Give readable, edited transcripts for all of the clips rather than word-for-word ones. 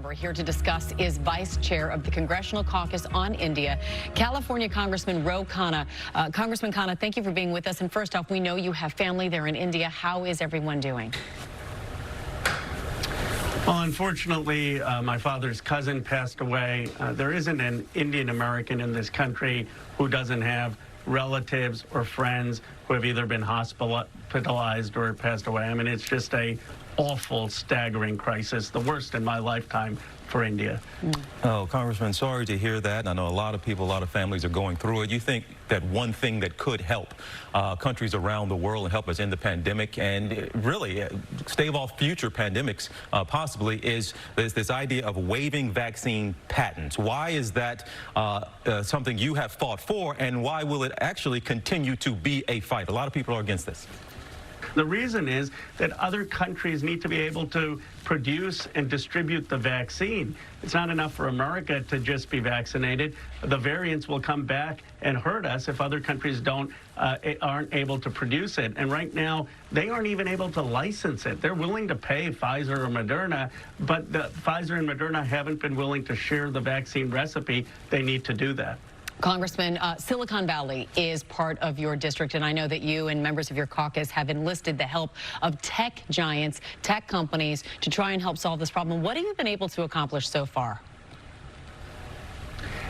member here to discuss is Vice Chair of the Congressional Caucus on India, California Congressman Khanna. Congressman Khanna, thank you for being with us. And first off, we know you have family there in India. How is everyone doing? Well, unfortunately, my father's cousin passed away. There isn't an Indian American in this country who doesn't have relatives or friends who have either been hospitalized or passed away. I mean, it's just a awful, staggering crisis, the worst in my lifetime for India. Oh, Congressman, sorry to hear that. I know a lot of people, a lot of families are going through it. You think that one thing that could help countries around the world and help us end the pandemic and really stave off future pandemics possibly is this idea of waiving vaccine patents. Why is that something you have fought for, and why will it actually continue to be a fight? A lot of people are against this. The reason is that other countries need to be able to produce and distribute the vaccine. It's not enough for America to just be vaccinated. The variants will come back and hurt us if other countries aren't able to produce it. And right now, they aren't even able to license it. They're willing to pay Pfizer or Moderna, but the Pfizer and Moderna haven't been willing to share the vaccine recipe. They need to do that. Congressman, Silicon Valley is part of your district, and I know that you and members of your caucus have enlisted the help of tech giants, tech companies, to try and help solve this problem. What have you been able to accomplish so far?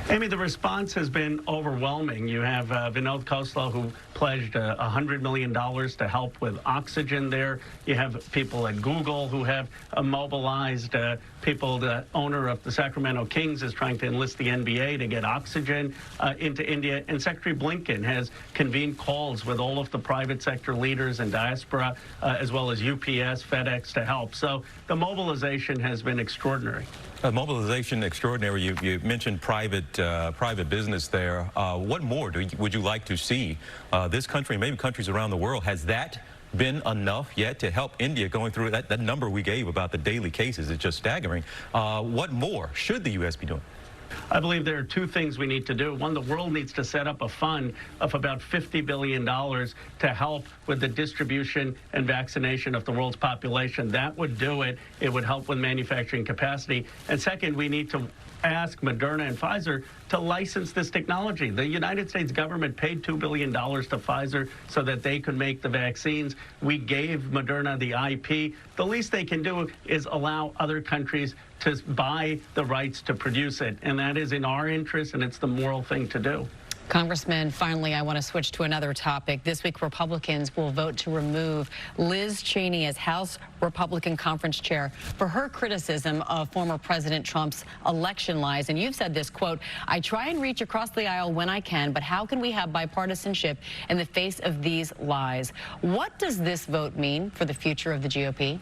Amy, the response has been overwhelming. You have Vinod Khosla, who pledged $100 million to help with oxygen there. You have people at Google who have mobilized people. The owner of the Sacramento Kings is trying to enlist the NBA to get oxygen into India. And Secretary Blinken has convened calls with all of the private sector leaders and diaspora, as well as UPS, FedEx, to help. So the mobilization has been extraordinary. Mobilization extraordinary. You mentioned private business there. What more would you like to see? This country, maybe countries around the world, has that been enough yet to help India going through that number we gave about the daily cases is just staggering. What more should the U.S. be doing? I believe there are two things we need to do. One, the world needs to set up a fund of about $50 billion to help with the distribution and vaccination of the world's population. That would do it. It would help with manufacturing capacity. And second, we need to ask Moderna and Pfizer to license this technology. The United States government paid $2 billion to Pfizer so that they could make the vaccines. We gave Moderna the IP. The least they can do is allow other countries to buy the rights to produce it. And that is in our interest, and it's the moral thing to do. Congressman, finally, I want to switch to another topic. This week, Republicans will vote to remove Liz Cheney as House Republican Conference Chair for her criticism of former President Trump's election lies. And you've said this, quote, "I try and reach across the aisle when I can, but how can we have bipartisanship in the face of these lies?" What does this vote mean for the future of the GOP?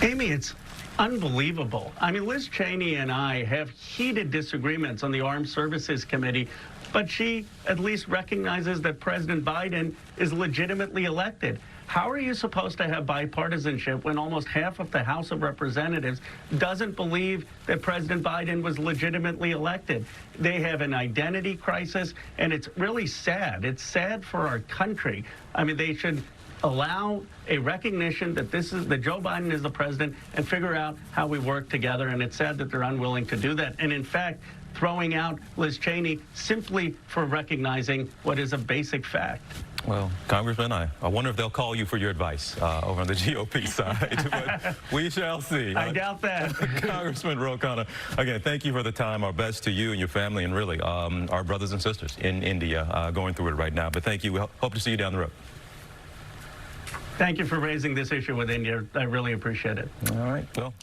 Amy, it's unbelievable. I mean, Liz Cheney and I have heated disagreements on the Armed Services Committee, but she at least recognizes that President Biden is legitimately elected. How are you supposed to have bipartisanship when almost half of the House of Representatives doesn't believe that President Biden was legitimately elected? They have an identity crisis, and it's really sad. It's sad for our country. I mean, they should allow a recognition that that Joe Biden is the president and figure out how we work together. And it's sad that they're unwilling to do that. And in fact, throwing out Liz Cheney simply for recognizing what is a basic fact. Well, Congressman, I wonder if they'll call you for your advice over on the GOP side. But we shall see. I doubt that. Congressman Khanna, again, thank you for the time. Our best to you and your family, and really our brothers and sisters in India going through it right now. But thank you. We hope to see you down the road. Thank you for raising this issue with India. I really appreciate it. All right. Well.